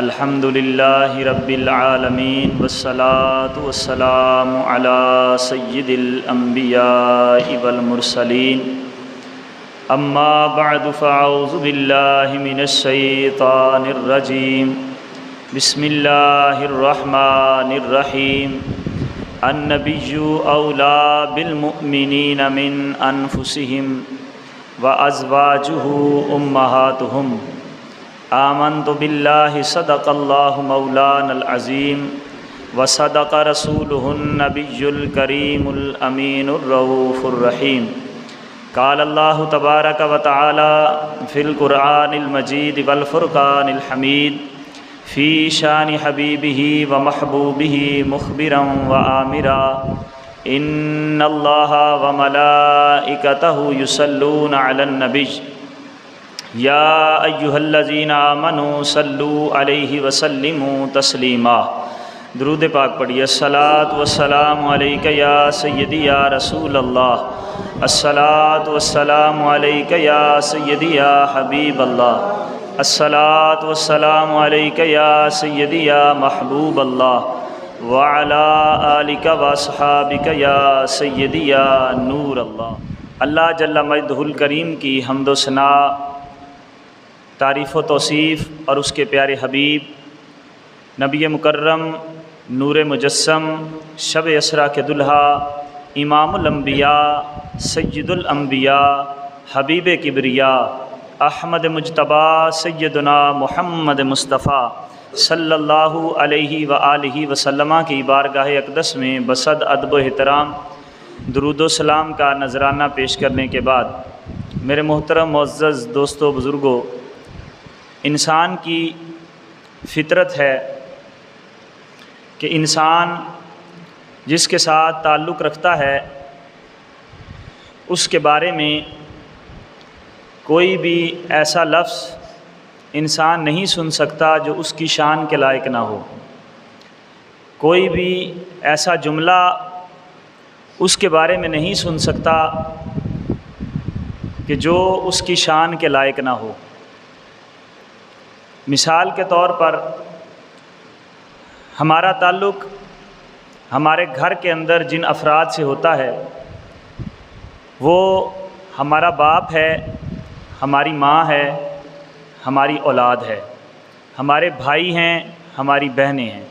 الحمد للہ رب العالمین والصلاة والسلام علی سید الانبیاء والمرسلین اما بعد فاعوذ باللہ من الشیطان الرجیم بسم اللہ الرحمن الرحیم النبی اولیٰ بالمؤمنین من انفسہم وازواجہ امہاتہم آمنت باللہ صدق اللہ مولانا العظیم وصدق رسولہ النبی الکریم الامین الرؤوف الرحیم قال اللہ تبارک و تعالی فی القرآن المجید والفرقان الحمید فی شان حبیبہ ومحبوبہ مخبرا وآمرا ان اللہ وملائکتہ یصلون علی النبی یا ایہا الذین آمنوا صلوا علیہ وسلموا تسلیما۔ درود پاک پڑھیے۔ الصلاۃ والسلام علیک یا سیدی یا رسول اللہ، الصلاۃ والسلام علیک یا سیدی یا حبیب اللہ، الصلاۃ والسلام علیک یا سیدی یا محبوب اللہ، وعلی آلک واصحابک یا سیدی یا نور اللہ۔ اللہ جل مجدہ الکریم کی حمد و ثنا، تعریف و توصیف اور اس کے پیارے حبیب نبی مکرم نور مجسم شب اسرا کے دلہا امام الانبیاء سید الانبیاء حبیب کبریا احمد مجتبیٰ سیدنا محمد مصطفیٰ صلی اللہ علیہ وآلہ وسلم کی بارگاہ اقدس میں بصد ادب و احترام درود و سلام کا نذرانہ پیش کرنے کے بعد، میرے محترم معزز دوستو بزرگوں، انسان کی فطرت ہے کہ انسان جس کے ساتھ تعلق رکھتا ہے اس کے بارے میں کوئی بھی ایسا لفظ انسان نہیں سن سکتا جو اس کی شان کے لائق نہ ہو، کوئی بھی ایسا جملہ اس کے بارے میں نہیں سن سکتا کہ جو اس کی شان کے لائق نہ ہو۔ مثال کے طور پر ہمارا تعلق ہمارے گھر کے اندر جن افراد سے ہوتا ہے وہ ہمارا باپ ہے، ہماری ماں ہے، ہماری اولاد ہے، ہمارے بھائی ہیں، ہماری بہنیں ہیں۔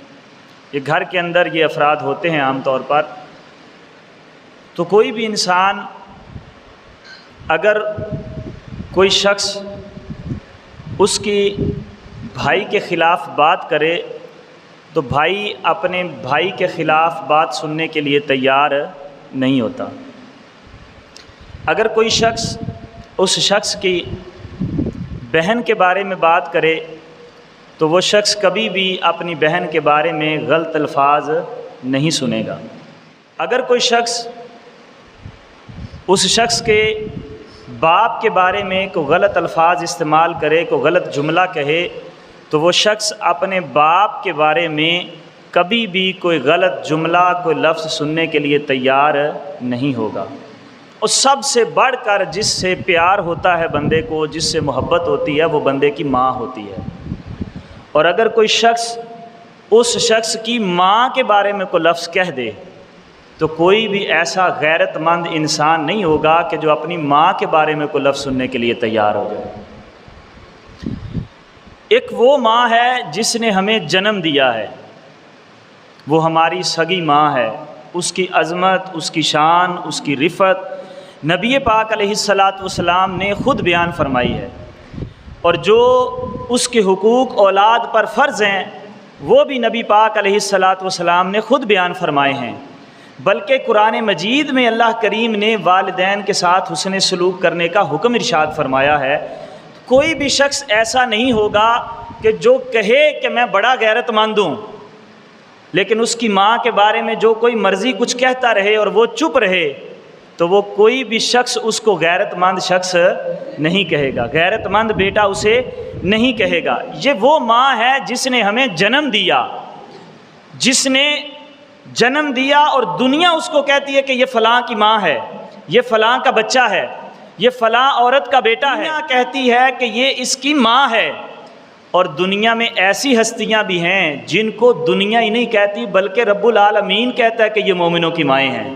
یہ گھر کے اندر یہ افراد ہوتے ہیں عام طور پر۔ تو کوئی بھی انسان، اگر کوئی شخص اس کی بھائی کے خلاف بات کرے تو بھائی اپنے بھائی کے خلاف بات سننے کے لیے تیار نہیں ہوتا۔ اگر کوئی شخص اس شخص کی بہن کے بارے میں بات کرے تو وہ شخص کبھی بھی اپنی بہن کے بارے میں غلط الفاظ نہیں سنے گا۔ اگر کوئی شخص اس شخص کے باپ کے بارے میں کوئی غلط الفاظ استعمال کرے، کوئی غلط جملہ کہے، تو وہ شخص اپنے باپ کے بارے میں کبھی بھی کوئی غلط جملہ، کوئی لفظ سننے کے لیے تیار نہیں ہوگا۔ اور سب سے بڑھ کر جس سے پیار ہوتا ہے بندے کو، جس سے محبت ہوتی ہے، وہ بندے کی ماں ہوتی ہے۔ اور اگر کوئی شخص اس شخص کی ماں کے بارے میں کوئی لفظ کہہ دے تو کوئی بھی ایسا غیرت مند انسان نہیں ہوگا کہ جو اپنی ماں کے بارے میں کوئی لفظ سننے کے لیے تیار ہو جائے۔ ایک وہ ماں ہے جس نے ہمیں جنم دیا ہے، وہ ہماری سگی ماں ہے۔ اس کی عظمت، اس کی شان، اس کی رفعت نبی پاک علیہ الصلاۃ والسلام نے خود بیان فرمائی ہے، اور جو اس کے حقوق اولاد پر فرض ہیں وہ بھی نبی پاک علیہ الصلاۃ والسلام نے خود بیان فرمائے ہیں۔ بلکہ قرآن مجید میں اللہ کریم نے والدین کے ساتھ حسن سلوک کرنے کا حکم ارشاد فرمایا ہے۔ کوئی بھی شخص ایسا نہیں ہوگا کہ جو کہے کہ میں بڑا غیرت مند ہوں، لیکن اس کی ماں کے بارے میں جو کوئی مرضی کچھ کہتا رہے اور وہ چپ رہے، تو وہ کوئی بھی شخص اس کو غیرت مند شخص نہیں کہے گا، غیرت مند بیٹا اسے نہیں کہے گا۔ یہ وہ ماں ہے جس نے ہمیں جنم دیا، جس نے جنم دیا اور دنیا اس کو کہتی ہے کہ یہ فلاں کی ماں ہے، یہ فلاں کا بچہ ہے، یہ فلاں عورت کا بیٹا ہے، دنیا کہتی ہے کہ یہ اس کی ماں ہے، اور دنیا میں ایسی ہستیاں بھی ہیں جن کو دنیا ہی نہیں کہتی بلکہ رب العالمین کہتا ہے کہ یہ مومنوں کی مائیں ہیں،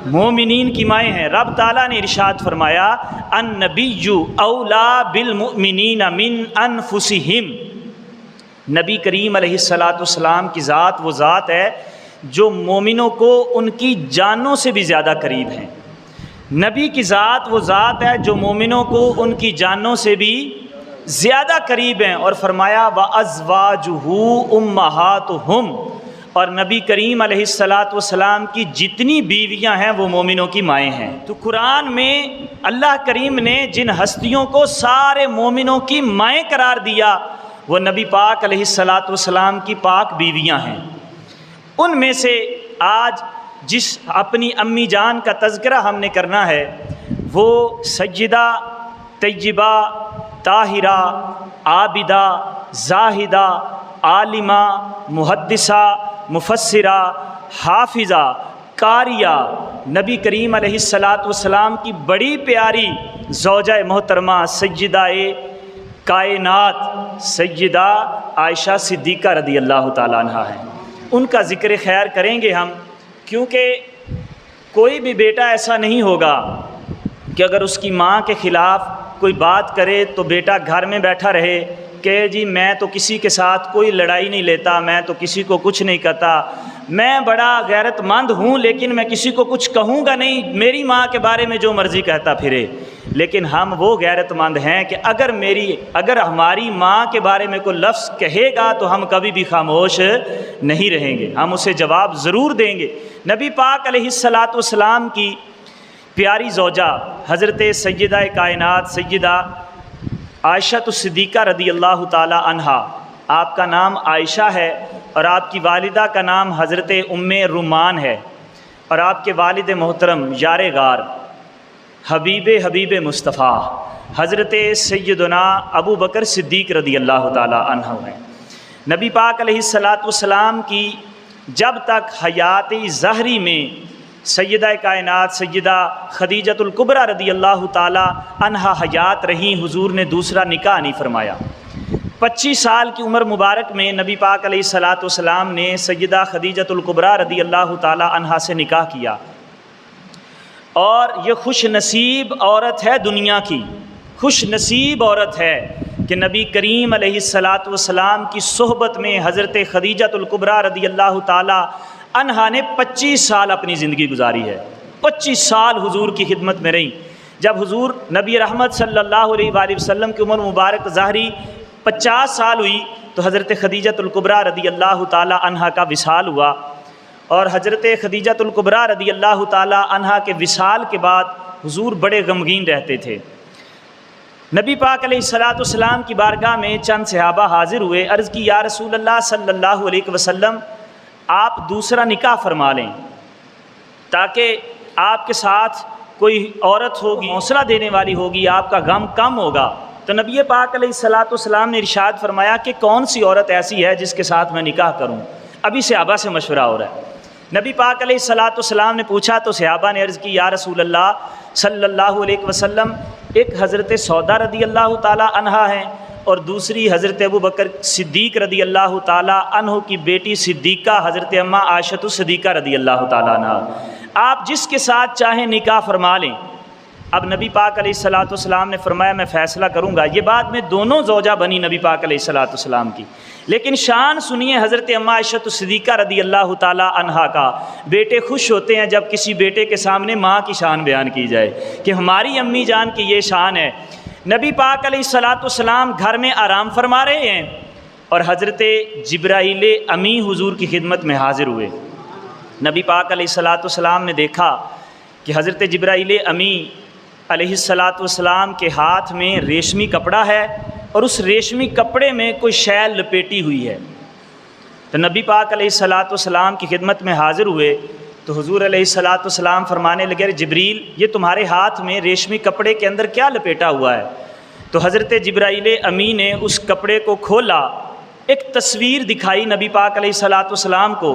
مومنین کی مائیں ہیں۔ رب تعالیٰ نے ارشاد فرمایا النبی اولا بالمؤمنین من انفسہم، نبی کریم علیہ السلام کی ذات وہ ذات ہے جو مومنوں کو ان کی جانوں سے بھی زیادہ قریب ہیں۔ نبی کی ذات وہ ذات ہے جو مومنوں کو ان کی جانوں سے بھی زیادہ قریب ہیں، اور فرمایا وَأَزْوَاجُهُ أُمَّهَاتُهُمْ، اور نبی کریم علیہ السلام کی جتنی بیویاں ہیں وہ مومنوں کی مائیں ہیں۔ تو قرآن میں اللہ کریم نے جن ہستیوں کو سارے مومنوں کی مائیں قرار دیا وہ نبی پاک علیہ السلام کی پاک بیویاں ہیں۔ ان میں سے آج جس اپنی امی جان کا تذکرہ ہم نے کرنا ہے وہ سیدہ طیبہ طاہرہ عابدہ زاہدہ عالمہ محدثہ مفسرہ حافظہ قاریہ نبی کریم علیہ السلام کی بڑی پیاری زوجہ محترمہ سیدہ کائنات سیدہ عائشہ صدیقہ رضی اللہ تعالیٰ عنہا ہیں۔ ان کا ذکر خیر کریں گے ہم، کیونکہ کوئی بھی بیٹا ایسا نہیں ہوگا کہ اگر اس کی ماں کے خلاف کوئی بات کرے تو بیٹا گھر میں بیٹھا رہے کہ جی میں تو کسی کے ساتھ کوئی لڑائی نہیں لیتا، میں تو کسی کو کچھ نہیں کہتا، میں بڑا غیرت مند ہوں لیکن میں کسی کو کچھ کہوں گا نہیں، میری ماں کے بارے میں جو مرضی کہتا پھرے۔ لیکن ہم وہ غیرت مند ہیں کہ اگر ہماری ماں کے بارے میں کوئی لفظ کہے گا تو ہم کبھی بھی خاموش نہیں رہیں گے، ہم اسے جواب ضرور دیں گے۔ نبی پاک علیہ السلام کی پیاری زوجہ حضرت سیدہ کائنات سیدہ عائشہ صدیقہ رضی اللہ تعالی عنہا، آپ کا نام عائشہ ہے اور آپ کی والدہ کا نام حضرت ام رومان ہے، اور آپ کے والد محترم یار غار حبیب مصطفیٰ حضرت سیدنا ابو بکر صدیق رضی اللہ تعالی عنہ ہیں۔ نبی پاک علیہ السلام کی جب تک حیات ظاہری میں سیدہ کائنات سیدہ خدیجۃ الکبریٰ رضی اللہ تعالی عنہا حیات رہیں، حضور نے دوسرا نکاح نہیں فرمایا۔ 25 سال کی عمر مبارک میں نبی پاک علیہ السلام نے سیدہ خدیجۃ الکبریٰ رضی اللہ تعالی عنہا سے نکاح کیا، اور یہ خوش نصیب عورت ہے، دنیا کی خوش نصیب عورت ہے کہ نبی کریم علیہ السلام کی صحبت میں حضرت خدیجۃ الکبریٰ رضی اللہ تعالی عنہا نے 25 سال اپنی زندگی گزاری ہے۔ 25 سال حضور کی خدمت میں رہیں۔ جب حضور نبی رحمت صلی اللہ علیہ وآلہ وسلم کی عمر مبارک ظاہری 50 سال ہوئی تو حضرت خدیجۃ الکبریٰ رضی اللہ تعالی عنہا کا وصال ہوا، اور حضرت خدیجۃ الکبریٰ رضی اللہ تعالی عنہا کے وصال کے بعد حضور بڑے غمگین رہتے تھے۔ نبی پاک علیہ السلام کی بارگاہ میں چند صحابہ حاضر ہوئے، عرض کی یا رسول اللہ صلی اللہ علیہ وسلم آپ دوسرا نکاح فرما لیں تاکہ آپ کے ساتھ کوئی عورت ہوگی حوصلہ دینے والی ہوگی، آپ کا غم کم ہوگا۔ تو نبی پاک علیہ السلام نے ارشاد فرمایا کہ کون سی عورت ایسی ہے جس کے ساتھ میں نکاح کروں؟ ابھی صحابہ سے مشورہ ہو رہا ہے۔ نبی پاک علیہ السلام نے پوچھا تو صحابہ نے عرض کی یا رسول اللہ صلی اللہ علیہ وسلم ایک حضرت سودا رضی اللہ تعالی عنہا ہیں اور دوسری حضرت ابو بکر صدیق رضی اللہ تعالی عنہ کی بیٹی صدیقہ حضرت اماں عائشہ صدیقہ رضی اللہ تعالی عنہ، آپ جس کے ساتھ چاہیں نکاح فرما لیں۔ اب نبی پاک علیہ السلام نے فرمایا میں فیصلہ کروں گا۔ یہ بات میں دونوں زوجہ بنی نبی پاک علیہ السلام کی، لیکن شان سنیے حضرت اماں عائشہ صدیقہ رضی اللہ تعالی عنہا کا۔ بیٹے خوش ہوتے ہیں جب کسی بیٹے کے سامنے ماں کی شان بیان کی جائے کہ ہماری امی جان کی یہ شان ہے۔ نبی پاک علیہ السلام گھر میں آرام فرما رہے ہیں اور حضرت جبرائیل امی حضور کی خدمت میں حاضر ہوئے۔ نبی پاک علیہ السلام نے دیکھا کہ حضرت جبرائیل امی علیہ السلام کے ہاتھ میں ریشمی کپڑا ہے اور اس ریشمی کپڑے میں کوئی شیل لپیٹی ہوئی ہے۔ تو نبی پاک علیہ السلام کی خدمت میں حاضر ہوئے تو حضور علیہ السلام فرمانے لگے جبریل یہ تمہارے ہاتھ میں ریشمی کپڑے کے اندر کیا لپیٹا ہوا ہے؟ تو حضرت جبرائیل امی نے اس کپڑے کو کھولا، ایک تصویر دکھائی نبی پاک علیہ السلام کو،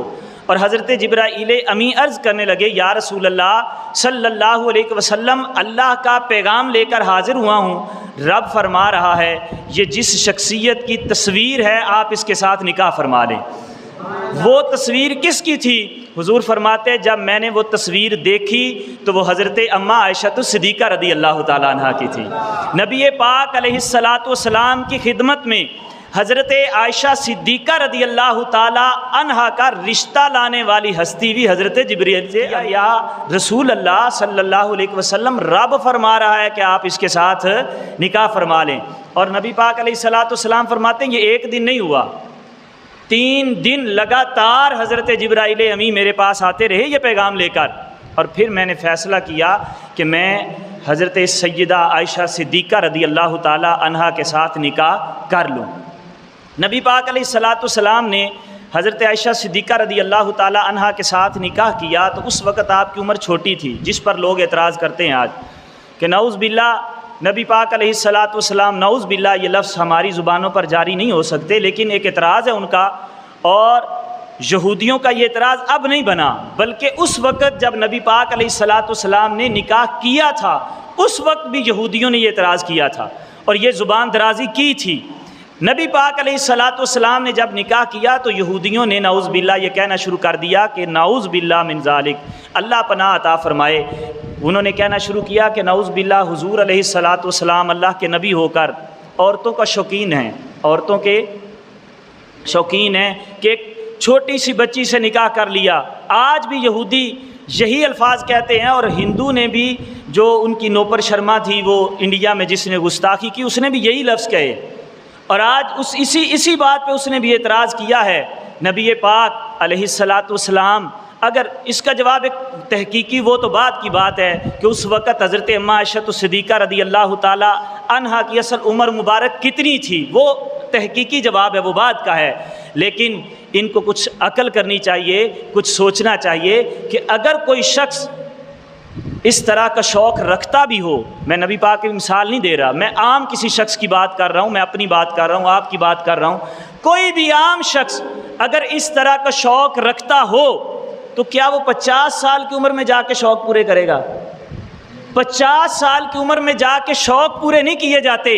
اور حضرت جبرائیل امی عرض کرنے لگے یا رسول اللہ صلی اللہ علیہ وسلم اللہ کا پیغام لے کر حاضر ہوا ہوں، رب فرما رہا ہے یہ جس شخصیت کی تصویر ہے آپ اس کے ساتھ نکاح فرما لیں۔ وہ تصویر کس کی تھی؟ حضور فرماتے جب میں نے وہ تصویر دیکھی تو وہ حضرت اماں عائشہ صدیقہ رضی اللہ تعالیٰ عنہ کی تھی۔ نبی پاک علیہ الصلاۃ والسلام کی خدمت میں حضرت عائشہ صدیقہ رضی اللہ تعالیٰ عنہ کا رشتہ لانے والی ہستی بھی حضرت جبریل سے، یا رسول اللہ صلی اللہ علیہ وسلم رب فرما رہا ہے کہ آپ اس کے ساتھ نکاح فرما لیں۔ اور نبی پاک علیہ الصلاۃ والسلام فرماتے ہیں یہ ایک دن نہیں ہوا، 3 دن لگاتار حضرت جبرائیل امین میرے پاس آتے رہے یہ پیغام لے کر، اور پھر میں نے فیصلہ کیا کہ میں حضرت سیدہ عائشہ صدیقہ رضی اللہ تعالیٰ عنہا کے ساتھ نکاح کر لوں۔ نبی پاک علیہ الصلاۃ والسلام نے حضرت عائشہ صدیقہ رضی اللہ تعالیٰ عنہا کے ساتھ نکاح کیا تو اس وقت آپ کی عمر چھوٹی تھی، جس پر لوگ اعتراض کرتے ہیں آج کہ نعوذ باللہ نبی پاک علیہ الصلاۃ والسلام، نعوذ باللہ یہ لفظ ہماری زبانوں پر جاری نہیں ہو سکتے، لیکن ایک اعتراض ہے ان کا، اور یہودیوں کا یہ اعتراض اب نہیں بنا بلکہ اس وقت جب نبی پاک علیہ الصلاۃ والسلام نے نکاح کیا تھا اس وقت بھی یہودیوں نے یہ اعتراض کیا تھا اور یہ زبان درازی کی تھی۔ نبی پاک علیہ الصلاۃ والسلام نے جب نکاح کیا تو یہودیوں نے نعوذ باللہ یہ کہنا شروع کر دیا کہ نعوذ باللہ من ذالک، اللہ پناہ عطا فرمائے۔ انہوں نے کہنا شروع کیا کہ نعوذ باللہ حضور علیہ الصلاۃ والسلام اللہ کے نبی ہو کر عورتوں کا شوقین ہیں، عورتوں کے شوقین ہیں کہ ایک چھوٹی سی بچی سے نکاح کر لیا۔ آج بھی یہودی یہی الفاظ کہتے ہیں، اور ہندو نے بھی، جو ان کی نوپر شرما تھی وہ انڈیا میں جس نے گستاخی کی، اس نے بھی یہی لفظ کہے، اور آج اسی بات پہ اس نے بھی اعتراض کیا ہے۔ نبی پاک علیہ الصلاۃ والسلام، اگر اس کا جواب ایک تحقیقی وہ تو بات کی بات ہے کہ اس وقت حضرت اماں عائشہ صدیقہ رضی اللہ تعالیٰ عنہا کی اصل عمر مبارک کتنی تھی، وہ تحقیقی جواب ہے، وہ بات کا ہے، لیکن ان کو کچھ عقل کرنی چاہیے، کچھ سوچنا چاہیے کہ اگر کوئی شخص اس طرح کا شوق رکھتا بھی ہو، میں نبی پاک کی مثال نہیں دے رہا، میں عام کسی شخص کی بات کر رہا ہوں، میں اپنی بات کر رہا ہوں، آپ کی بات کر رہا ہوں، کوئی بھی عام شخص اگر اس طرح کا شوق رکھتا ہو تو کیا وہ 50 سال کی عمر میں جا کے شوق پورے کرے گا؟ 50 سال کی عمر میں جا کے شوق پورے نہیں کیے جاتے۔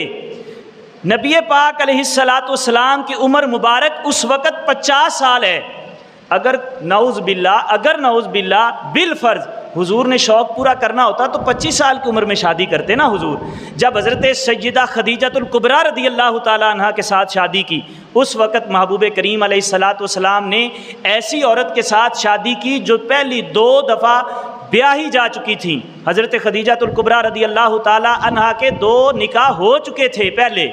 نبی پاک علیہ الصلاۃ والسلام کی عمر مبارک اس وقت 50 سال ہے۔ اگر نعوذ باللہ بالفرض حضور نے شوق پورا کرنا ہوتا تو 25 سال کی عمر میں شادی کرتے نا حضور۔ جب حضرت سیدہ خدیجۃ الکبریٰ رضی اللہ تعالیٰ عنہا کے ساتھ شادی کی، اس وقت محبوب کریم علیہ الصلاۃ والسلام نے ایسی عورت کے ساتھ شادی کی جو پہلی 2 دفعہ بیاہی جا چکی تھیں۔ حضرت خدیجۃ الکبریٰ رضی اللہ تعالیٰ عنہا کے 2 نکاح ہو چکے تھے، پہلے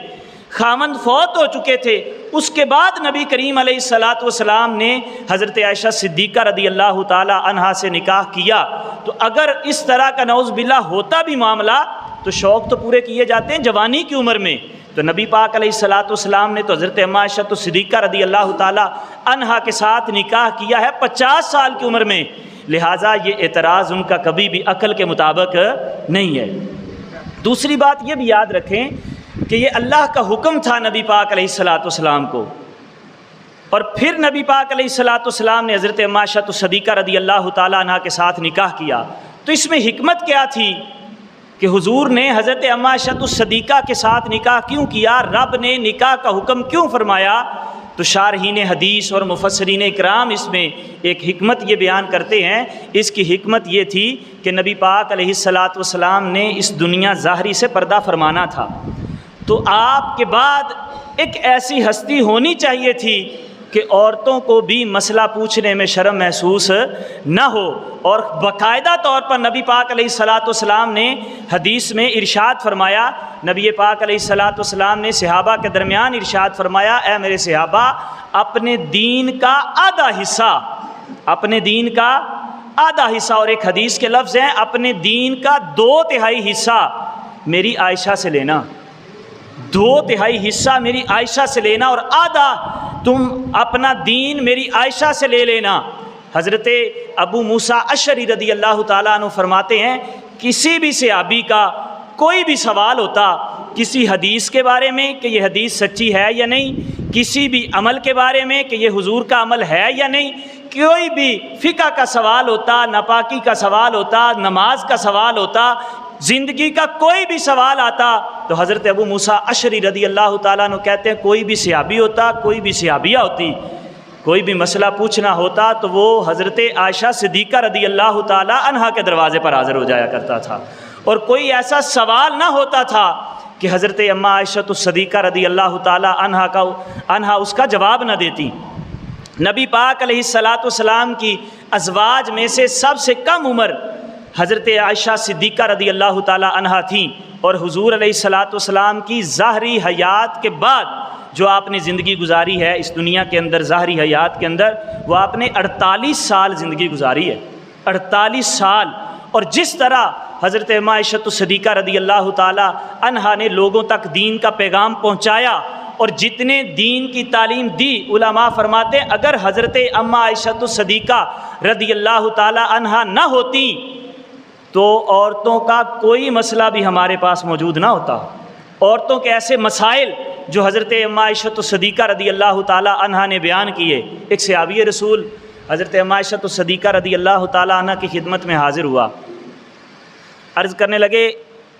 خاوند فوت ہو چکے تھے، اس کے بعد نبی کریم علیہ الصلاۃ والسلام نے حضرت عائشہ صدیقہ رضی اللہ تعالی عنہا سے نکاح کیا۔ تو اگر اس طرح کا نعوذ باللہ ہوتا بھی معاملہ تو شوق تو پورے کیے جاتے ہیں جوانی کی عمر میں۔ تو نبی پاک علیہ الصلاۃ والسلام نے تو حضرت اماں عائشہ صدیقہ رضی اللہ تعالی عنہا کے ساتھ نکاح کیا ہے 50 سال کی عمر میں، لہٰذا یہ اعتراض ان کا کبھی بھی عقل کے مطابق نہیں ہے۔ دوسری بات یہ بھی یاد رکھیں کہ یہ اللہ کا حکم تھا نبی پاک علیہ الصلاۃ والسلام کو، اور پھر نبی پاک علیہ الصلاۃ والسلام نے حضرت اماں عائشہ صدیقہ رضی اللہ تعالیٰ عنہا کے ساتھ نکاح کیا۔ تو اس میں حکمت کیا تھی کہ حضور نے حضرت اماں عائشہ صدیقہ کے ساتھ نکاح کیوں کیا؟ رب نے نکاح کا حکم کیوں فرمایا؟ تو شارحین حدیث اور مفسرین اکرام اس میں ایک حکمت یہ بیان کرتے ہیں۔ اس کی حکمت یہ تھی کہ نبی پاک علیہ الصلاۃ والسلام نے اس دنیا ظاہری سے پردہ فرمانا تھا، تو آپ کے بعد ایک ایسی ہستی ہونی چاہیے تھی کہ عورتوں کو بھی مسئلہ پوچھنے میں شرم محسوس نہ ہو، اور باقاعدہ طور پر نبی پاک علیہ الصلاۃ والسلام نے حدیث میں ارشاد فرمایا، نبی پاک علیہ الصلاۃ والسلام نے صحابہ کے درمیان ارشاد فرمایا، اے میرے صحابہ، اپنے دین کا آدھا حصہ، اپنے دین کا آدھا حصہ، اور ایک حدیث کے لفظ ہیں اپنے دین کا 2/3 حصہ میری عائشہ سے لینا، 2/3 حصہ میری عائشہ سے لینا، اور آدھا تم اپنا دین میری عائشہ سے لے لینا۔ حضرت ابو موسیٰ اشعری رضی اللہ تعالیٰ عنہ فرماتے ہیں، کسی بھی صحابی کا کوئی بھی سوال ہوتا کسی حدیث کے بارے میں کہ یہ حدیث سچی ہے یا نہیں، کسی بھی عمل کے بارے میں کہ یہ حضور کا عمل ہے یا نہیں، کوئی بھی فقہ کا سوال ہوتا، ناپاکی کا سوال ہوتا، نماز کا سوال ہوتا، زندگی کا کوئی بھی سوال آتا تو حضرت ابو موسیٰ اشعری رضی اللہ تعالیٰ عنہ کہتے ہیں کوئی بھی صحابی ہوتا، کوئی بھی صحابیہ ہوتی، کوئی بھی مسئلہ پوچھنا ہوتا تو وہ حضرت عائشہ صدیقہ رضی اللہ تعالیٰ عنہا کے دروازے پر حاضر ہو جایا کرتا تھا، اور کوئی ایسا سوال نہ ہوتا تھا کہ حضرت اماں عائشہ صدیقہ رضی اللہ تعالیٰ عنہا اس کا جواب نہ دیتی۔ نبی پاک علیہ الصلاۃ والسلام کی ازواج میں سے سب سے کم عمر حضرت عائشہ صدیقہ رضی اللہ تعالیٰ عنہا تھیں، اور حضور علیہ الصلاۃ والسلام کی ظاہری حیات کے بعد جو آپ نے زندگی گزاری ہے اس دنیا کے اندر، ظاہری حیات کے اندر، وہ آپ نے 48 سال زندگی گزاری ہے، 48 سال۔ اور جس طرح حضرت اماں عائشہ صدیقہ رضی اللہ تعالیٰ عنہا نے لوگوں تک دین کا پیغام پہنچایا اور جتنے دین کی تعلیم دی، علماء فرماتے ہیں اگر حضرت اماں عائشہ صدیقہ رضی اللہ تعالیٰ عنہا نہ ہوتی تو عورتوں کا کوئی مسئلہ بھی ہمارے پاس موجود نہ ہوتا۔ عورتوں کے ایسے مسائل جو حضرت اماں عائشہ صدیقہ رضی اللہ تعالیٰ عنہا نے بیان کیے۔ ایک صحابی رسول حضرت اماں عائشہ صدیقہ رضی اللہ تعالیٰ عنہ کی خدمت میں حاضر ہوا، عرض کرنے لگے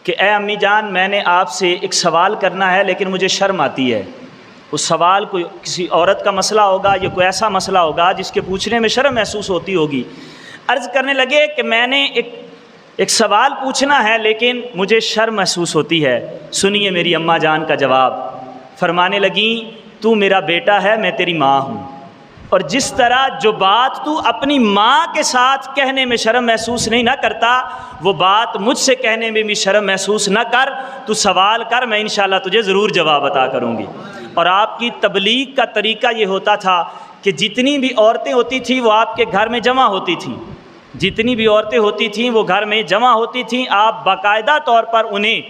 کہ اے امی جان، میں نے آپ سے ایک سوال کرنا ہے لیکن مجھے شرم آتی ہے۔ اس سوال کوئی کسی عورت کا مسئلہ ہوگا یا کوئی ایسا مسئلہ ہوگا جس کے پوچھنے میں شرم محسوس ہوتی ہوگی۔ عرض کرنے لگے کہ میں نے ایک سوال پوچھنا ہے لیکن مجھے شرم محسوس ہوتی ہے، سنیے میری اماں جان کا جواب۔ فرمانے لگیں تو میرا بیٹا ہے، میں تیری ماں ہوں، اور جس طرح جو بات تو اپنی ماں کے ساتھ کہنے میں شرم محسوس نہیں نہ کرتا، وہ بات مجھ سے کہنے میں بھی شرم محسوس نہ کر، تو سوال کر، میں انشاءاللہ تجھے ضرور جواب عطا کروں گی۔ اور آپ کی تبلیغ کا طریقہ یہ ہوتا تھا کہ جتنی بھی عورتیں ہوتی تھیں وہ آپ کے گھر میں جمع ہوتی تھیں، جتنی بھی عورتیں ہوتی تھیں وہ گھر میں جمع ہوتی تھیں، آپ باقاعدہ طور پر انہیں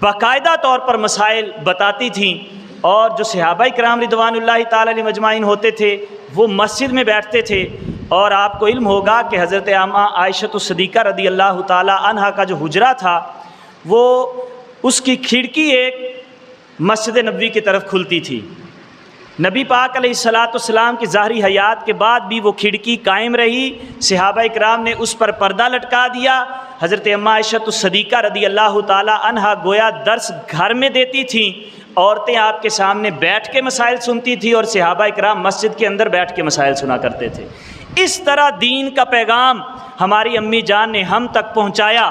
باقاعدہ طور پر مسائل بتاتی تھیں، اور جو صحابہ کرام رضوان اللہ تعالیٰ علیہم اجمعین ہوتے تھے وہ مسجد میں بیٹھتے تھے، اور آپ کو علم ہوگا کہ حضرت اماں عائشہ صدیقہ رضی اللہ تعالیٰ عنہا کا جو حجرہ تھا وہ اس کی کھڑکی ایک مسجد نبوی کی طرف کھلتی تھی۔ نبی پاک علیہ الصلاۃ والسلام کی ظاہری حیات کے بعد بھی وہ کھڑکی قائم رہی، صحابہ کرام نے اس پر پردہ لٹکا دیا۔ حضرت اماں عائشہ صدیقہ رضی اللہ تعالیٰ عنہا گویا درس گھر میں دیتی تھیں، عورتیں آپ کے سامنے بیٹھ کے مسائل سنتی تھی اور صحابہ کرام مسجد کے اندر بیٹھ کے مسائل سنا کرتے تھے۔ اس طرح دین کا پیغام ہماری امی جان نے ہم تک پہنچایا۔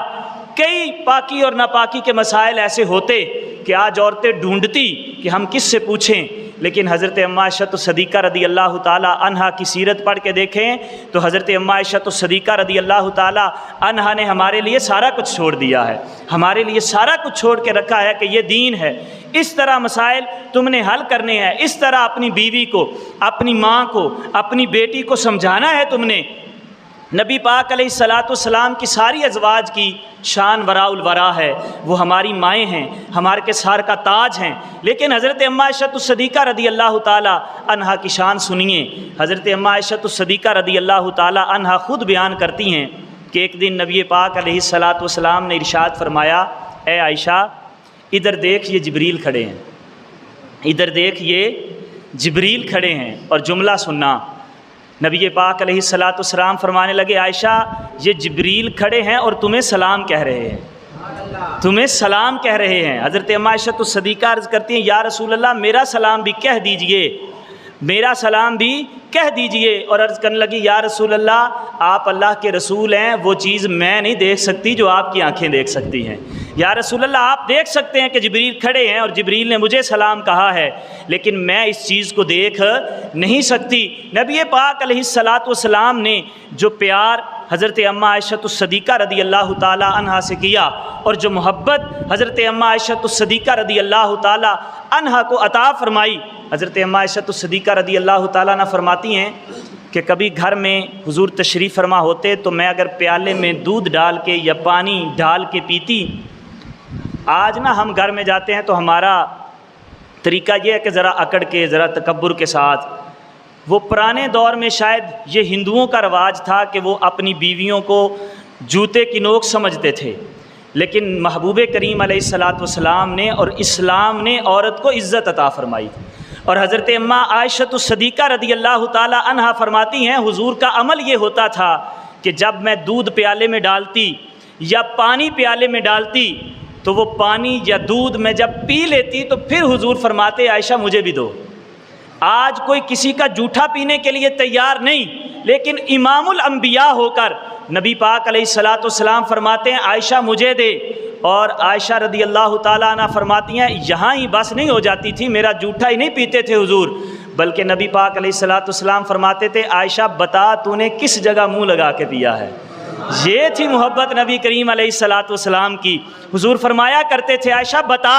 کئی پاکی اور ناپاکی کے مسائل ایسے ہوتے کہ آج عورتیں ڈھونڈتی کہ ہم کس سے پوچھیں، لیکن حضرت اماں عائشہ صدیقہ رضی اللہ تعالیٰ عنہا کی سیرت پڑھ کے دیکھیں تو حضرت اماں عائشہ صدیقہ رضی اللہ تعالیٰ عنہا نے ہمارے لیے سارا کچھ چھوڑ دیا ہے، ہمارے لیے سارا کچھ چھوڑ کے رکھا ہے کہ یہ دین ہے، اس طرح مسائل تم نے حل کرنے ہیں، اس طرح اپنی بیوی کو، اپنی ماں کو، اپنی بیٹی کو سمجھانا ہے تم نے۔ نبی پاک علیہ الصلاۃ والسلام کی ساری ازواج کی شان وراء الورا ہے، وہ ہماری مائیں ہیں، ہمارے کے سار کا تاج ہیں، لیکن حضرت اماں عائشہ صدیقہ رضی اللہ تعالیٰ عنہا کی شان سنیے۔ حضرت اماں عائشہ صدیقہ رضی اللہ تعالیٰ عنہا خود بیان کرتی ہیں کہ ایک دن نبی پاک علیہ الصلاۃ والسلام نے ارشاد فرمایا، اے عائشہ ادھر دیکھ یہ جبریل کھڑے ہیں، ادھر دیکھ یہ جبریل کھڑے ہیں، اور جملہ سننا۔ نبی پاک علیہ الصلاۃ والسلام فرمانے لگے، عائشہ یہ جبریل کھڑے ہیں اور تمہیں سلام کہہ رہے ہیں، تمہیں سلام کہہ رہے ہیں۔ حضرت اماں عائشہ صدیقہ عرض کرتی ہیں، یا رسول اللہ میرا سلام بھی کہہ دیجئے، میرا سلام بھی کہہ دیجئے۔ اور عرض کرنے لگی، یا رسول اللہ آپ اللہ کے رسول ہیں، وہ چیز میں نہیں دیکھ سکتی جو آپ کی آنکھیں دیکھ سکتی ہیں۔ یا رسول اللہ آپ دیکھ سکتے ہیں کہ جبریل کھڑے ہیں اور جبریل نے مجھے سلام کہا ہے، لیکن میں اس چیز کو دیکھ نہیں سکتی۔ نبی پاک علیہ الصلاۃ والسلام نے جو پیار حضرت اماں عائشہ صدیقہ رضی اللہ تعالیٰ عنہا سے کیا، اور جو محبت حضرت اماں عائشہ صدیقہ رضی اللہ تعالیٰ عنہا کو عطا فرمائی، حضرت اماں عائشہ صدیقہ رضی اللہ تعالیٰ عنہ فرماتی ہیں کہ کبھی گھر میں حضور تشریف فرما ہوتے تو میں اگر پیالے میں دودھ ڈال کے یا پانی ڈال کے پیتی، آج نا ہم گھر میں جاتے ہیں تو ہمارا طریقہ یہ ہے کہ ذرا اکڑ کے، ذرا تکبر کے ساتھ، وہ پرانے دور میں شاید یہ ہندوؤں کا رواج تھا کہ وہ اپنی بیویوں کو جوتے کی نوک سمجھتے تھے، لیکن محبوب کریم علیہ الصلاۃ والسلام نے اور اسلام نے عورت کو عزت عطا فرمائی۔ اور حضرت اماں عائشہ صدیقہ رضی اللہ تعالیٰ عنہا فرماتی ہیں، حضور کا عمل یہ ہوتا تھا کہ جب میں دودھ پیالے میں ڈالتی یا پانی پیالے میں ڈالتی تو وہ پانی یا دودھ میں جب پی لیتی تو پھر حضور فرماتے عائشہ مجھے بھی دو۔ آج کوئی کسی کا جھوٹا پینے کے لیے تیار نہیں، لیکن امام الانبیاء ہو کر نبی پاک علیہ الصلاۃ والسلام فرماتے ہیں عائشہ مجھے دے، اور عائشہ رضی اللہ تعالیٰ عنہ فرماتی ہیں یہاں ہی بس نہیں ہو جاتی تھی، میرا جھوٹا ہی نہیں پیتے تھے حضور، بلکہ نبی پاک علیہ الصلاۃ والسلام فرماتے تھے عائشہ بتا تو نے کس جگہ منہ لگا کے پیا ہے۔ یہ تھی محبت نبی کریم علیہ الصلاۃ والسلام کی۔ حضور فرمایا کرتے تھے عائشہ بتا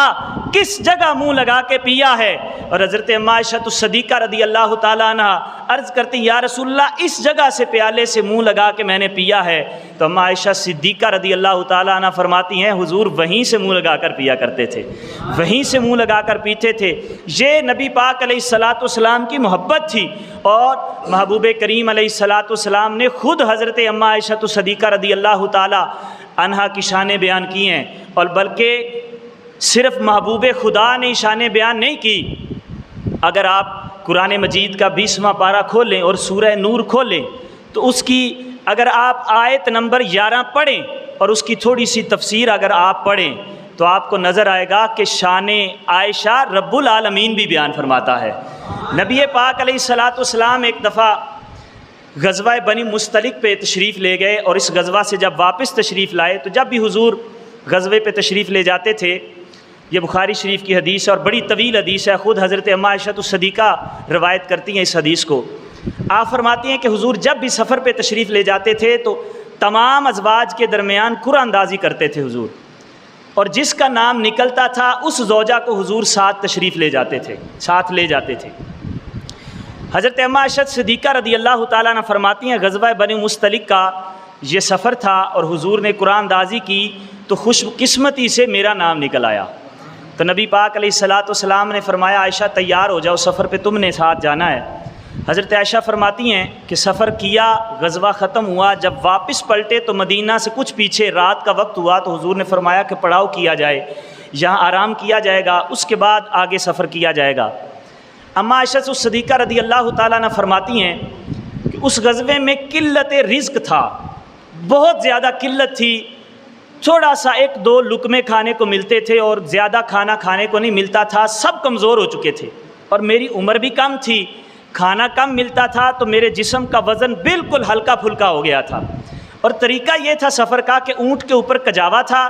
کس جگہ منہ لگا کے پیا ہے، اور حضرت اماں عائشہ الصدیقہ رضی اللہ تعالیٰ عنہ عرض کرتی یا رسول اللہ اس جگہ سے پیالے سے منہ لگا کے میں نے پیا ہے، تو اماں عائشہ صدیقہ رضی اللہ تعالیٰ عنہ فرماتی ہیں حضور وہیں سے منہ لگا کر پیا کرتے تھے، وہیں سے منہ لگا کر پیتے تھے۔ یہ نبی پاک علیہ الصلاۃ والسلام کی محبت تھی، اور محبوب کریم علیہ الصلاۃ والسلام نے خود حضرت اماں عائشہ الصدیقہ رضی اللہ تعالیٰ عنہا کی شانیں بیان کی ہیں، اور بلکہ صرف محبوب خدا نے شانیں بیان نہیں کی۔ اگر آپ قرآن مجید کا 20واں پارہ کھولیں اور سورہ نور کھولیں تو اس کی اگر آپ آیت نمبر 11 پڑھیں اور اس کی تھوڑی سی تفسیر اگر آپ پڑھیں تو آپ کو نظر آئے گا کہ شان عائشہ رب العالمین بھی بیان فرماتا ہے۔ نبی پاک علیہ الصلاۃ والسلام ایک دفعہ غزوہ بنی مستلق پہ تشریف لے گئے، اور اس غزوہ سے جب واپس تشریف لائے تو جب بھی حضور غزوے پہ تشریف لے جاتے تھے، یہ بخاری شریف کی حدیث ہے اور بڑی طویل حدیث ہے، خود حضرت اماں عائشہ الصدیقہ روایت کرتی ہیں اس حدیث کو۔ آپ فرماتی ہیں کہ حضور جب بھی سفر پہ تشریف لے جاتے تھے تو تمام ازواج کے درمیان قرعہ اندازی کرتے تھے حضور، اور جس کا نام نکلتا تھا اس زوجہ کو حضور ساتھ تشریف لے جاتے تھے، ساتھ لے جاتے تھے۔ حضرت اماں عائشہ صدیقہ رضی اللہ تعالیٰ عنہ فرماتی ہیں غزوہ بنی مستلق کا یہ سفر تھا اور حضور نے قرآن اندازی کی تو خوش قسمتی سے میرا نام نکل آیا، تو نبی پاک علیہ الصلاۃ والسلام نے فرمایا عائشہ تیار ہو جاؤ، سفر پہ تم نے ساتھ جانا ہے۔ حضرت عائشہ فرماتی ہیں کہ سفر کیا، غزوہ ختم ہوا، جب واپس پلٹے تو مدینہ سے کچھ پیچھے رات کا وقت ہوا تو حضور نے فرمایا کہ پڑاؤ کیا جائے، یہاں آرام کیا جائے گا، اس کے بعد آگے سفر کیا جائے گا۔ اماں عائشہ الصدیقہ رضی اللہ تعالیٰ عنہ فرماتی ہیں کہ اس غزوے میں قلت رزق تھا، بہت زیادہ قلت تھی، تھوڑا سا 1-2 لقمے کھانے کو ملتے تھے اور زیادہ کھانا کھانے کو نہیں ملتا تھا، سب کمزور ہو چکے تھے، اور میری عمر بھی کم تھی، کھانا کم ملتا تھا تو میرے جسم کا وزن بالکل ہلکا پھلکا ہو گیا تھا، اور طریقہ یہ تھا سفر کا کہ اونٹ کے اوپر کجاوا تھا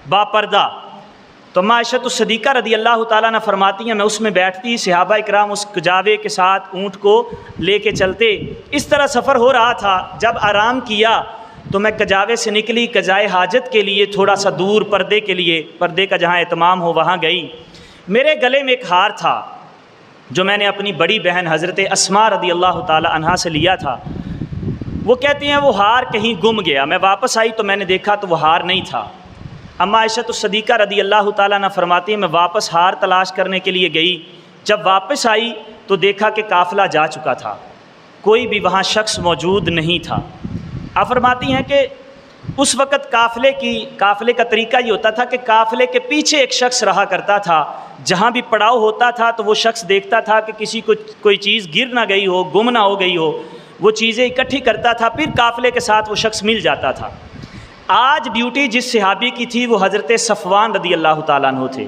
با پردہ، تو اماں عائشہ الصدیقہ رضی اللہ تعالیٰ نے فرماتی ہیں میں اس میں بیٹھتی، صحابہ اکرام اس کجاوے کے ساتھ اونٹ کو لے کے چلتے، اس طرح سفر ہو رہا تھا۔ جب آرام کیا تو میں کجاوے سے نکلی، قضائے حاجت کے لیے تھوڑا سا دور پردے کے لیے، پردے کا جہاں اہتمام ہو وہاں گئی۔ میرے گلے میں ایک ہار تھا جو میں نے اپنی بڑی بہن حضرت اسماء رضی اللہ تعالی عنہا سے لیا تھا۔ وہ کہتی ہیں وہ ہار کہیں گم گیا، میں واپس آئی تو میں نے دیکھا تو وہ ہار نہیں تھا۔ اماں عائشہ الصدیقہ رضی اللہ تعالیٰ عنہ فرماتی ہیں میں واپس ہار تلاش کرنے کے لیے گئی، جب واپس آئی تو دیکھا کہ قافلہ جا چکا تھا، کوئی بھی وہاں شخص موجود نہیں تھا۔ آپ فرماتی ہیں کہ اس وقت قافلے کا طریقہ یہ ہوتا تھا کہ قافلے کے پیچھے ایک شخص رہا کرتا تھا، جہاں بھی پڑاؤ ہوتا تھا تو وہ شخص دیکھتا تھا کہ کسی کو کوئی چیز گر نہ گئی ہو، گم نہ ہو گئی ہو، وہ چیزیں اکٹھی کرتا تھا، پھر قافلے کے ساتھ وہ شخص مل جاتا تھا۔ آج ڈیوٹی جس صحابی کی تھی وہ حضرت صفوان رضی اللہ تعالیٰ عنہ تھے۔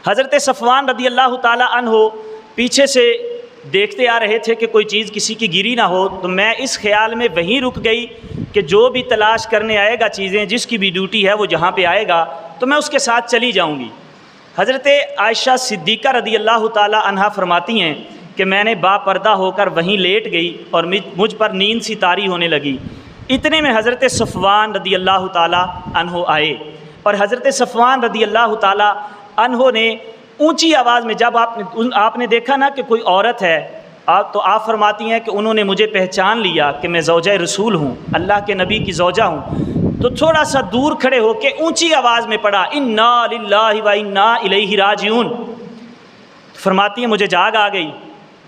حضرت صفوان رضی اللہ تعالیٰ عنہ پیچھے سے دیکھتے آ رہے تھے کہ کوئی چیز کسی کی گری نہ ہو، تو میں اس خیال میں وہیں رک گئی کہ جو بھی تلاش کرنے آئے گا چیزیں، جس کی بھی ڈیوٹی ہے وہ جہاں پہ آئے گا تو میں اس کے ساتھ چلی جاؤں گی۔ حضرت عائشہ صدیقہ رضی اللہ تعالیٰ عنہا فرماتی ہیں کہ میں نے با پردہ ہو کر وہیں لیٹ گئی اور مجھ پر نیند سی طاری ہونے لگی۔ اتنے میں حضرت صفوان رضی اللہ تعالیٰ عنہ آئے، اور حضرت صفوان رضی اللہ تعالیٰ عنہ نے اونچی آواز میں، جب آپ نے دیکھا نا کہ کوئی عورت ہے تو آپ فرماتی ہیں کہ انہوں نے مجھے پہچان لیا کہ میں زوجہ رسول ہوں، اللہ کے نبی کی زوجہ ہوں، تو تھوڑا سا دور کھڑے ہو کے اونچی آواز میں پڑھا انا للہ و انا الیہ راجعون۔ فرماتی ہیں مجھے جاگ آ گئی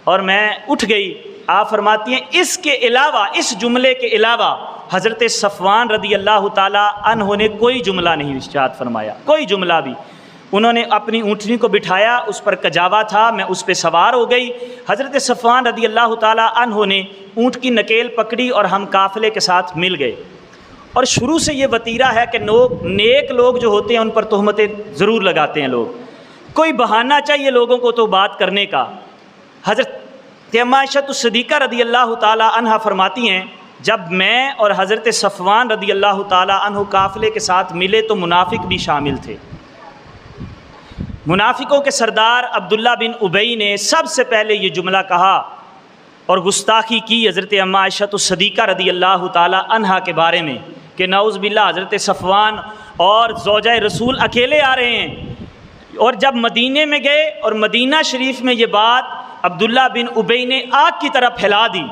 اور میں اٹھ گئی۔ آپ فرماتی ہیں اس کے علاوہ، اس جملے کے علاوہ حضرت صفوان رضی اللہ تعالیٰ عنہ نے کوئی جملہ نہیں ارشاد فرمایا، کوئی جملہ بھی۔ انہوں نے اپنی اونٹنی کو بٹھایا، اس پر کجاوا تھا، میں اس پہ سوار ہو گئی۔ حضرت صفوان رضی اللہ تعالیٰ عنہ نے اونٹ کی نکیل پکڑی اور ہم قافلے کے ساتھ مل گئے، اور شروع سے یہ وتیرہ ہے کہ نیک لوگ جو ہوتے ہیں ان پر تہمتیں ضرور لگاتے ہیں لوگ، کوئی بہانہ چاہیے لوگوں کو تو بات کرنے کا۔ حضرت اماں عائشہ صدیقہ رضی اللہ تعالی عنہا فرماتی ہیں جب میں اور حضرت صفوان رضی اللہ تعالی عنہ قافلے کے ساتھ ملے تو منافق بھی شامل تھے۔ منافقوں کے سردار عبداللہ بن ابی نے سب سے پہلے یہ جملہ کہا اور گستاخی کی حضرت اماں عائشہ صدیقہ رضی اللہ تعالی عنہا کے بارے میں کہ نعوذ باللہ حضرت صفوان اور زوجہ رسول اکیلے آ رہے ہیں۔ اور جب مدینے میں گئے اور مدینہ شریف میں یہ بات عبداللہ بن ابی نے آگ کی طرح پھیلا دی،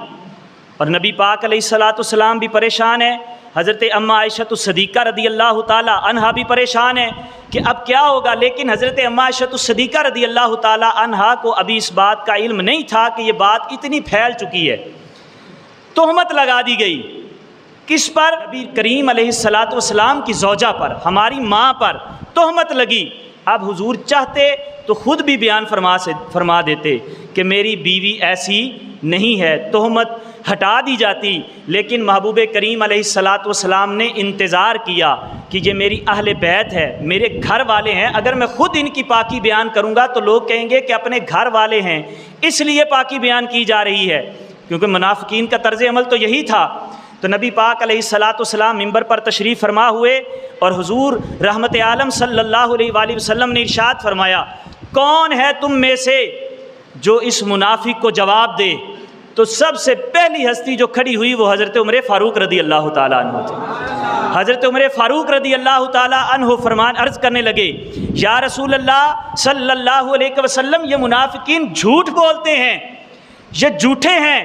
اور نبی پاک علیہ السلام بھی پریشان ہے، حضرت اماں عائشہ صدیقہ رضی اللہ تعالی عنہا بھی پریشان ہے کہ اب کیا ہوگا۔ لیکن حضرت اماں عائشہ صدیقہ رضی اللہ تعالی عنہا کو ابھی اس بات کا علم نہیں تھا کہ یہ بات اتنی پھیل چکی ہے۔ تہمت لگا دی گئی، کس پر؟ نبی کریم علیہ السلام کی زوجہ پر، ہماری ماں پر تہمت لگی۔ اب حضور چاہتے تو خود بھی بیان فرما دیتے کہ میری بیوی ایسی نہیں ہے، تہمت ہٹا دی جاتی، لیکن محبوب کریم علیہ السلام نے انتظار کیا کہ یہ میری اہل بیت ہے، میرے گھر والے ہیں، اگر میں خود ان کی پاکی بیان کروں گا تو لوگ کہیں گے کہ اپنے گھر والے ہیں، اس لیے پاکی بیان کی جا رہی ہے، کیونکہ منافقین کا طرز عمل تو یہی تھا۔ تو نبی پاک علیہ السلام منبر پر تشریف فرما ہوئے اور حضور رحمت عالم صلی اللہ علیہ وآلہ وسلم نے ارشاد فرمایا کون ہے تم میں سے جو اس منافق کو جواب دے؟ تو سب سے پہلی ہستی جو کھڑی ہوئی وہ حضرت عمر فاروق رضی اللہ تعالیٰ عنہ تھے۔ حضرت عمر فاروق رضی اللہ تعالیٰ عنہ عرض کرنے لگے یا رسول اللہ صلی اللہ علیہ وسلم، یہ منافقین جھوٹ بولتے ہیں، یہ جھوٹے ہیں۔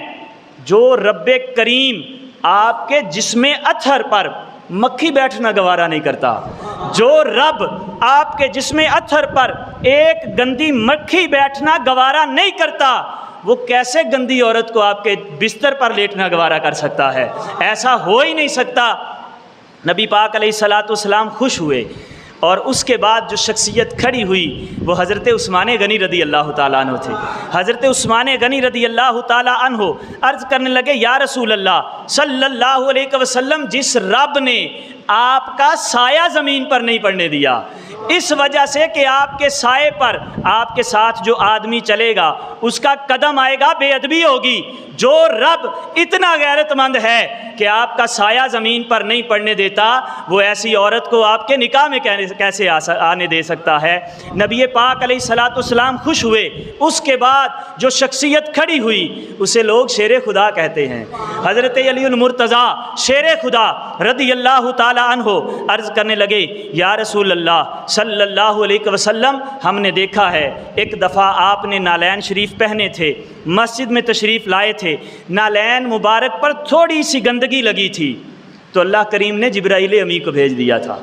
جو رب کریم آپ کے جسم اطہر پر مکھی بیٹھنا گوارا نہیں کرتا، جو رب آپ کے جسم اطہر پر ایک گندی مکھی بیٹھنا گوارا نہیں کرتا، وہ کیسے گندی عورت کو آپ کے بستر پر لیٹنا گوارا کر سکتا ہے؟ ایسا ہو ہی نہیں سکتا۔ نبی پاک علیہ السلام خوش ہوئے، اور اس کے بعد جو شخصیت کھڑی ہوئی وہ حضرت عثمان غنی رضی اللہ تعالیٰ عنہ تھے۔ حضرت عثمان غنی رضی اللہ تعالیٰ عنہ عرض کرنے لگے یا رسول اللہ صلی اللہ علیہ وسلم، جس رب نے آپ کا سایہ زمین پر نہیں پڑنے دیا، اس وجہ سے کہ آپ کے سائے پر آپ کے ساتھ جو آدمی چلے گا اس کا قدم آئے گا بے ادبی ہوگی، جو رب اتنا غیرت مند ہے کہ آپ کا سایہ زمین پر نہیں پڑنے دیتا، وہ ایسی عورت کو آپ کے نکاح میں کیسے آنے دے سکتا ہے؟ نبی پاک علیہ السلام خوش ہوئے۔ اس کے بعد جو شخصیت کھڑی ہوئی اسے لوگ شیر خدا کہتے ہیں، حضرت علی المرتضیٰ شیر خدا رضی اللہ تعالی عنہ عرض کرنے لگے یا رسول اللہ صلی اللہ علیہ وسلم، ہم نے دیکھا ہے ایک دفعہ آپ نے نالین شریف پہنے تھے، مسجد میں تشریف لائے تھے، نالین مبارک پر تھوڑی سی گندگی لگی تھی تو اللہ کریم نے جبرائیل امی کو بھیج دیا تھا۔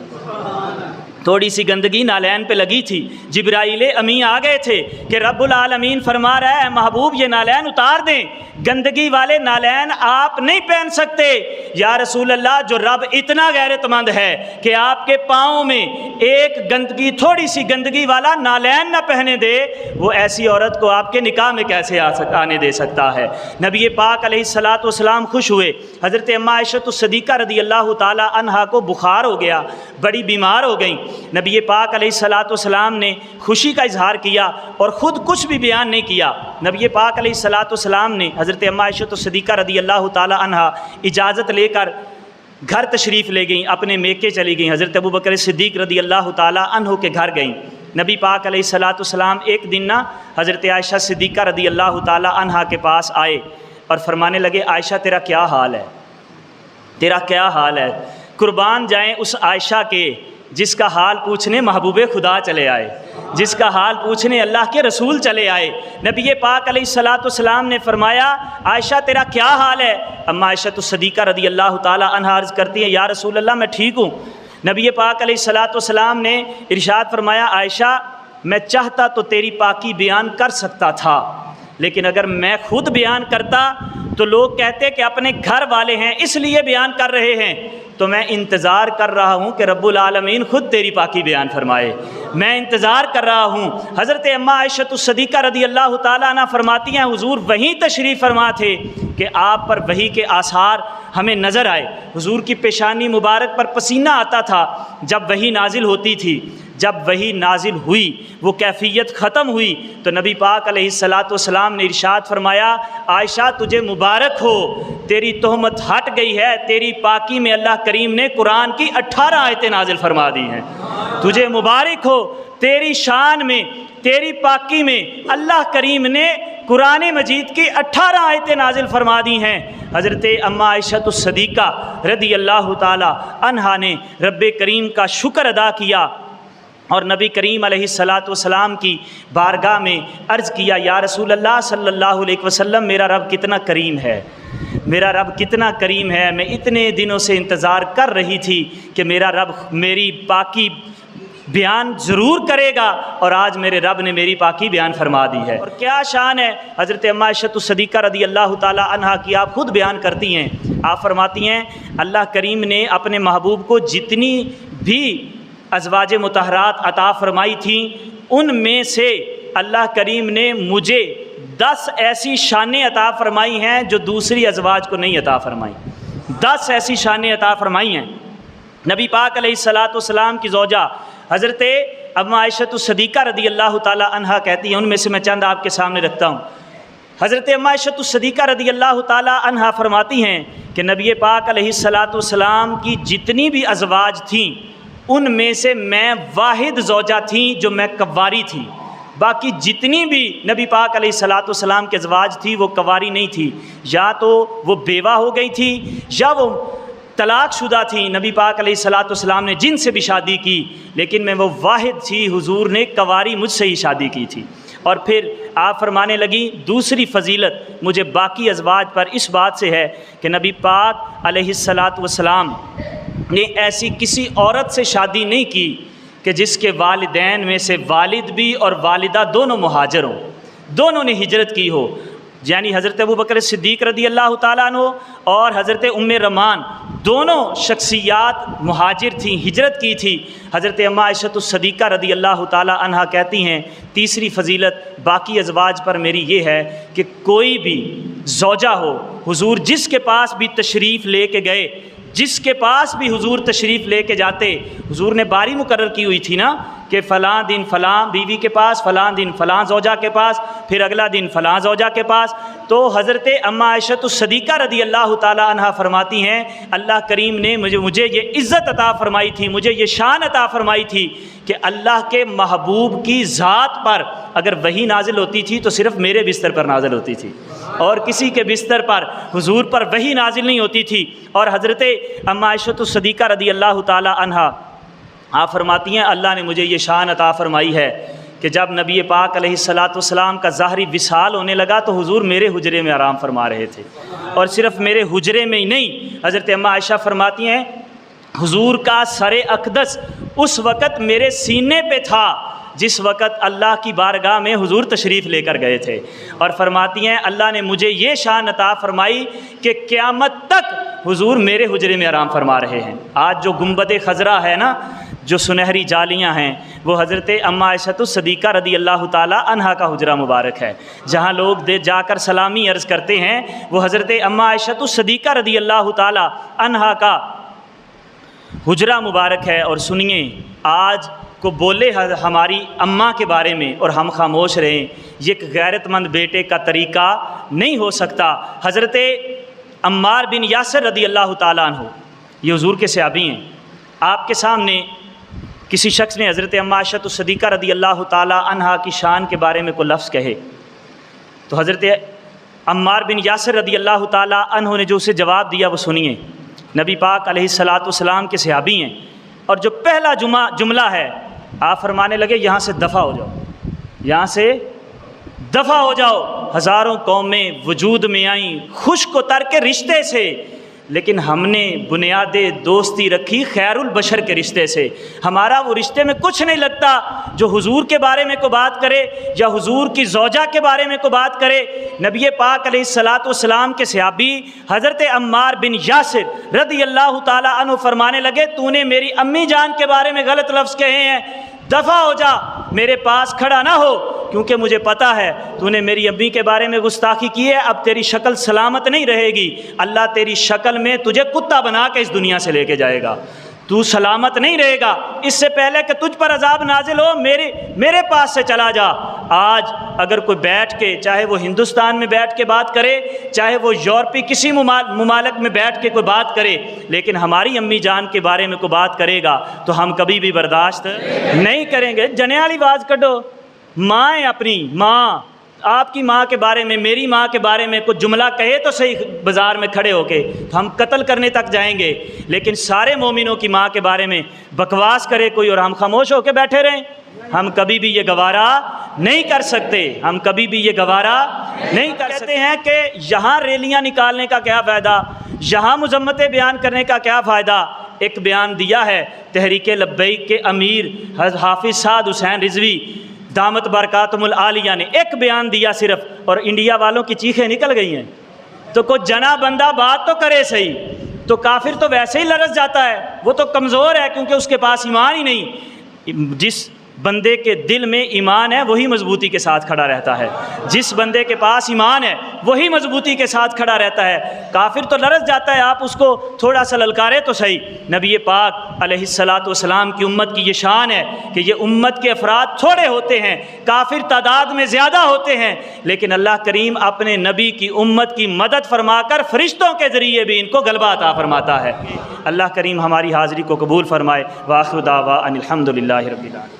تھوڑی سی گندگی نالین پہ لگی تھی، جبرائیل امی آ گئے تھے کہ رب العالمین فرما رہا ہے محبوب یہ نالین اتار دیں، گندگی والے نالین آپ نہیں پہن سکتے۔ یا رسول اللہ، جو رب اتنا غیرت مند ہے کہ آپ کے پاؤں میں ایک گندگی، تھوڑی سی گندگی والا نالین نہ پہنے دے، وہ ایسی عورت کو آپ کے نکاح میں کیسے آنے دے سکتا ہے؟ نبی پاک علیہ السلام خوش ہوئے۔ حضرت اماں عائشہ صدیقہ رضی اللہ تعالی عنہا کو بخار ہو گیا، بڑی بیمار ہو گئیں۔ نبی پاک علیہ السلام نے خوشی کا اظہار کیا اور خود کچھ بھی بیان نہیں کیا۔ نبی پاک علیہ السلام نے حضرت اماں عائشہ صدیقہ رضی اللہ تعالی عنہا اجازت لے کر گھر تشریف لے گئیں، اپنے میکے چلی گئیں، حضرت ابوبکر صدیق رضی اللہ تعالی عنہ کے گھر گئیں۔ نبی پاک علیہ السلام ایک دن حضرت عائشہ صدیقہ رضی اللہ تعالی عنہا کے پاس آئے اور فرمانے لگے عائشہ تیرا کیا حال ہے؟ تیرا کیا حال ہے؟ قربان جائیں اس عائشہ کے جس کا حال پوچھنے محبوب خدا چلے آئے، جس کا حال پوچھنے اللہ کے رسول چلے آئے۔ نبی پاک علیہ السلام نے فرمایا عائشہ تیرا کیا حال ہے؟ اماں عائشہ صدیقہ رضی اللہ تعالی عنہا عرض کرتی ہیں یا رسول اللہ میں ٹھیک ہوں۔ نبی پاک علیہ السلام نے ارشاد فرمایا عائشہ میں چاہتا تو تیری پاکی بیان کر سکتا تھا، لیکن اگر میں خود بیان کرتا تو لوگ کہتے کہ اپنے گھر والے ہیں اس لیے بیان کر رہے ہیں، تو میں انتظار کر رہا ہوں کہ رب العالمین خود تیری پاکی بیان فرمائے، میں انتظار کر رہا ہوں۔ حضرت اماں عائشہ صدیقہ رضی اللہ تعالیٰ عنہ فرماتی ہیں حضور وہیں تشریف فرما تھے کہ آپ پر وحی کے آثار ہمیں نظر آئے۔ حضور کی پیشانی مبارک پر پسینہ آتا تھا جب وحی نازل ہوتی تھی۔ جب وحی نازل ہوئی، وہ کیفیت ختم ہوئی، تو نبی پاک علیہ الصلاۃ والسلام نے ارشاد فرمایا، عائشہ تجھے مبارک ہو، تیری تہمت ہٹ گئی ہے، تیری پاکی میں اللہ کریم نے قرآن کی 18 آیتیں نازل فرما دی ہیں۔ تجھے مبارک ہو، تیری شان میں، تیری پاکی میں اللہ کریم نے قرآن مجید کی 18 آیتیں نازل فرما دی ہیں۔ حضرت اماں عائشہ الصدیقہ رضی اللہ تعالی عنہا نے رب کریم کا شکر ادا کیا اور نبی کریم علیہ الصلاۃ والسلام کی بارگاہ میں عرض کیا، یا رسول اللہ صلی اللہ علیہ وسلم، میرا رب کتنا کریم ہے، میرا رب کتنا کریم ہے، میں اتنے دنوں سے انتظار کر رہی تھی کہ میرا رب میری پاکی بیان ضرور کرے گا، اور آج میرے رب نے میری پاکی بیان فرما دی ہے۔ اور کیا شان ہے حضرت اماں عائشہ الصدیقہ رضی اللہ تعالی عنہا کی، آپ خود بیان کرتی ہیں، آپ فرماتی ہیں اللہ کریم نے اپنے محبوب کو جتنی بھی ازواج مطہرات عطا فرمائی تھیں، ان میں سے اللہ کریم نے مجھے 10 ایسی شانیں عطا فرمائی ہیں جو دوسری ازواج کو نہیں عطا فرمائی۔ 10 ایسی شانیں عطا فرمائی ہیں۔ نبی پاک علیہ الصلاۃ والسلام کی زوجہ حضرت اماں عائشہ الصدیقہ رضی اللہ تعالی عنہا کہتی ہیں، ان میں سے میں چند آپ کے سامنے رکھتا ہوں۔ حضرت اماں عائشہ الصدیقہ رضی اللہ تعالی عنہا فرماتی ہیں کہ نبی پاک علیہ الصلاۃ والسلام کی جتنی بھی ازواج تھیں، ان میں سے میں واحد زوجہ تھیں جو میں کنواری تھی، باقی جتنی بھی نبی پاک علیہ الصلاۃ والسلام کے ازواج تھی وہ کنواری نہیں تھی، یا تو وہ بیوہ ہو گئی تھی یا وہ طلاق شدہ تھی۔ نبی پاک علیہ الصلاۃ والسلام نے جن سے بھی شادی کی، لیکن میں وہ واحد تھی، حضور نے کنواری مجھ سے ہی شادی کی تھی۔ اور پھر آپ فرمانے لگیں، دوسری فضیلت مجھے باقی ازواج پر اس بات سے ہے کہ نبی پاک علیہ الصلاۃ والسلام نے ایسی کسی عورت سے شادی نہیں کی کہ جس کے والدین میں سے والد بھی اور والدہ دونوں مہاجر ہوں، دونوں نے ہجرت کی ہو، یعنی حضرت ابوبکر صدیق رضی اللہ تعالیٰ عنہ اور حضرت ام رمان دونوں شخصیات مہاجر تھیں، ہجرت کی تھی۔ حضرت اماں عائشہ الصدیقہ رضی اللہ تعالیٰ عنہا کہتی ہیں، تیسری فضیلت باقی ازواج پر میری یہ ہے کہ کوئی بھی زوجہ ہو، حضور جس کے پاس بھی تشریف لے کے گئے، جس کے پاس بھی حضور تشریف لے کے جاتے، حضور نے باری مقرر کی ہوئی تھی نا کہ فلاں دن فلاں بیوی کے پاس، فلاں دن فلاں زوجہ کے پاس، پھر اگلا دن فلاں زوجہ کے پاس، تو حضرت اماں عائشہ الصدیقہ رضی اللہ تعالی عنہا فرماتی ہیں، اللہ کریم نے مجھے یہ عزت عطا فرمائی تھی، مجھے یہ شان عطا فرمائی تھی کہ اللہ کے محبوب کی ذات پر اگر وحی نازل ہوتی تھی تو صرف میرے بستر پر نازل ہوتی تھی، اور کسی کے بستر پر حضور پر وحی نازل نہیں ہوتی تھی۔ اور حضرت اماں عائشہ الصدیقہ رضی اللہ تعالی عنہا آپ فرماتی ہیں، اللہ نے مجھے یہ شان عطا فرمائی ہے کہ جب نبی پاک علیہ الصلاۃ والسلام کا ظاہری وصال ہونے لگا تو حضور میرے حجرے میں آرام فرما رہے تھے، اور صرف میرے حجرے میں ہی نہیں، حضرت اماں عائشہ فرماتی ہیں حضور کا سر اقدس اس وقت میرے سینے پہ تھا جس وقت اللہ کی بارگاہ میں حضور تشریف لے کر گئے تھے، اور فرماتی ہیں اللہ نے مجھے یہ شان عطا فرمائی کہ قیامت تک حضور میرے حجرے میں آرام فرما رہے ہیں۔ آج جو گنبد خضرا ہے نا، جو سنہری جالیاں ہیں، وہ حضرت اماں عائشہ الصدیقہ رضی اللہ تعالی عنہا کا حجرہ مبارک ہے، جہاں لوگ جا کر سلامی عرض کرتے ہیں، وہ حضرت اماں عائشہ الصدیقہ رضی اللہ تعالی عنہا کا حجرہ مبارک ہے۔ اور سنیے، آج کو بولے ہماری اماں کے بارے میں اور ہم خاموش رہیں، یہ ایک غیرت مند بیٹے کا طریقہ نہیں ہو سکتا۔ حضرت عمار بن یاسر رضی اللہ تعالیٰ عنہ، یہ حضور کے صحابی ہیں، آپ کے سامنے کسی شخص نے حضرت اماں عائشہ الصدیقہ رضی اللہ تعالیٰ عنہا کی شان کے بارے میں کوئی لفظ کہے تو حضرت عمار بن یاسر رضی اللہ تعالیٰ عنہ نے جو اسے جواب دیا وہ سنیے۔ نبی پاک علیہ الصلاۃ والسلام کے صحابی ہیں، اور جو پہلا جملہ ہے آپ فرمانے لگے، یہاں سے دفع ہو جاؤ، یہاں سے دفع ہو جاؤ، ہزاروں قومیں وجود میں آئیں خشک و تر کے رشتے سے، لیکن ہم نے بنیاد دوستی رکھی خیر البشر کے رشتے سے، ہمارا وہ رشتے میں کچھ نہیں لگتا جو حضور کے بارے میں کوئی بات کرے یا حضور کی زوجہ کے بارے میں کوئی بات کرے۔ نبی پاک علیہ الصلاۃ والسلام کے صحابی حضرت عمار بن یاسر رضی اللہ تعالی عنہ فرمانے لگے، تو نے میری امی جان کے بارے میں غلط لفظ کہے ہیں، دفع ہو جا، میرے پاس کھڑا نہ ہو، کیونکہ مجھے پتہ ہے تو نے میری امی کے بارے میں گستاخی کی ہے، اب تیری شکل سلامت نہیں رہے گی، اللہ تیری شکل میں تجھے کتا بنا کے اس دنیا سے لے کے جائے گا، تو سلامت نہیں رہے گا، اس سے پہلے کہ تجھ پر عذاب نازل ہو میرے پاس سے چلا جا۔ آج اگر کوئی بیٹھ کے، چاہے وہ ہندوستان میں بیٹھ کے بات کرے، چاہے وہ یورپی کسی ممالک میں بیٹھ کے کوئی بات کرے، لیکن ہماری امی جان کے بارے میں کوئی بات کرے گا تو ہم کبھی بھی برداشت نہیں کریں گے۔ جنے والی آواز کڈو، ماں ہے اپنی ماں، آپ کی ماں کے بارے میں، میری ماں کے بارے میں کوئی جملہ کہے تو صحیح بازار میں کھڑے ہو کے ہم قتل کرنے تک جائیں گے، لیکن سارے مومنوں کی ماں کے بارے میں بکواس کرے کوئی اور ہم خاموش ہو کے بیٹھے رہیں، ہم کبھی بھی یہ گوارا نہیں کر سکتے، ہم کبھی بھی یہ گوارا نہیں کر سکتے۔ کہتے ہیں کہ یہاں ریلیاں نکالنے کا کیا فائدہ، یہاں مذمتیں بیان کرنے کا کیا فائدہ۔ ایک بیان دیا ہے تحریک لبیک کے امیر حافظ سعد حسین رضوی دامت برکاتہم العالیہ نے، ایک بیان دیا صرف، اور انڈیا والوں کی چیخیں نکل گئی ہیں۔ تو کوئی جنا بندہ بات تو کرے صحیح، تو کافر تو ویسے ہی لرز جاتا ہے، وہ تو کمزور ہے کیونکہ اس کے پاس ایمان ہی نہیں۔ جس بندے کے دل میں ایمان ہے وہی مضبوطی کے ساتھ کھڑا رہتا ہے، جس بندے کے پاس ایمان ہے وہی مضبوطی کے ساتھ کھڑا رہتا ہے۔ کافر تو لرز جاتا ہے، آپ اس کو تھوڑا سا للکارے تو صحیح۔ نبی پاک علیہ السلام کی امت کی یہ شان ہے کہ یہ امت کے افراد تھوڑے ہوتے ہیں، کافر تعداد میں زیادہ ہوتے ہیں، لیکن اللہ کریم اپنے نبی کی امت کی مدد فرما کر فرشتوں کے ذریعے بھی ان کو غلبہ عطا فرماتا ہے۔ اللہ کریم ہماری حاضری کو قبول فرمائے۔ وآخر دعوانا ان الحمد للہ رب العالمین۔